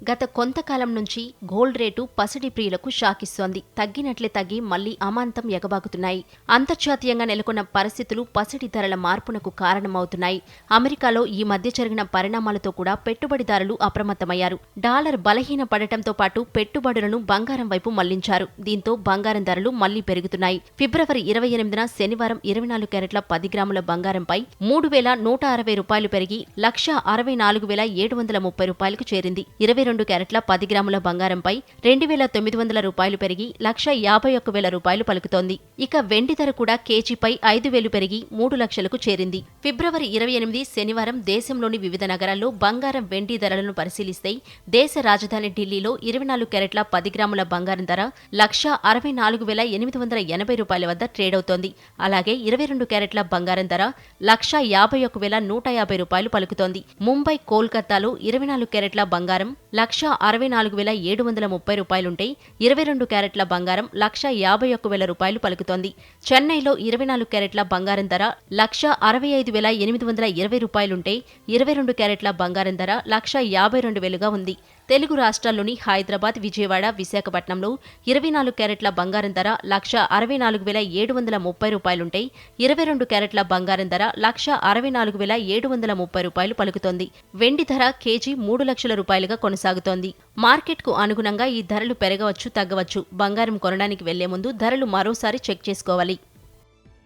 గత కొంతకాలం నుంచి గోల్డ్ రేటు పసిడి ప్రియులకు షాకిస్తోంది. తగ్గినట్లే తగ్గి మళ్లీ అమాంతం ఎగబాకుతున్నాయి. అంతర్జాతీయంగా నెలకొన్న పరిస్థితులు పసిడి ధరల మార్పునకు కారణమవుతున్నాయి. అమెరికాలో ఈ మధ్య జరిగిన పరిణామాలతో కూడా పెట్టుబడిదారులు అప్రమత్తమయ్యారు. డాలర్ బలహీన పడటంతో పాటు పెట్టుబడులను బంగారం వైపు మళ్లించారు. దీంతో బంగారం ధరలు మళ్లీ పెరుగుతున్నాయి. ఫిబ్రవరి 28న శనివారం 24 క్యారెట్ల 10 గ్రాముల బంగారంపై 3,160 రూపాయలు పెరిగి 1,64,730 రూపాయలకు చేరింది. 22 క్యారెట్ల 10 గ్రాముల బంగారంపై 2,900 రూపాయలు పెరిగి 1,51,000 రూపాయలు పలుకుతోంది. ఇక వెండి ధర కూడా కేజీపై 5,000 పెరిగి 3 లక్షలకు చేరింది. ఫిబ్రవరి 28 శనివారం దేశంలోని వివిధ నగరాల్లో బంగారం వెండి ధరలను పరిశీలిస్తే దేశ రాజధాని ఢిల్లీలో 24 క్యారెట్ల 10 గ్రాముల బంగారం ధర 1,64,880 రూపాయల వద్ద ట్రేడ్ అవుతోంది. అలాగే 22 క్యారెట్ల బంగారం ధర 1,51,150 రూపాయలు పలుకుతోంది. ముంబై, కోల్కతాలో 24 క్యారెట్ల బంగారం 1,64,730 రూపాయలుంటే 22 క్యారెట్ల బంగారం 1,51,000 రూపాయలు పలుకుతోంది. చెన్నైలో 24 క్యారెట్ల బంగారం ధర 1,65,820 రూపాయలుంటే 22 క్యారెట్ల బంగారం ధర 1,52,000గా ఉంది. తెలుగు రాష్ట్రాల్లోని హైదరాబాద్, విజయవాడ, విశాఖపట్నంలో 24 క్యారెట్ల బంగారం ధర 1,64,730 రూపాయలుంటే 22 క్యారెట్ల బంగారం ధర 1,64,730 రూపాయలు పలుకుతోంది. వెండి ధర కేజీ 3 లక్షల రూపాయలుగా కొనసాగుతోంది. మార్కెట్కు అనుగుణంగా ఈ ధరలు పెరగవచ్చు, తగ్గవచ్చు. బంగారం కొనడానికి వెళ్లే ముందు ధరలు మరోసారి చెక్ చేసుకోవాలి.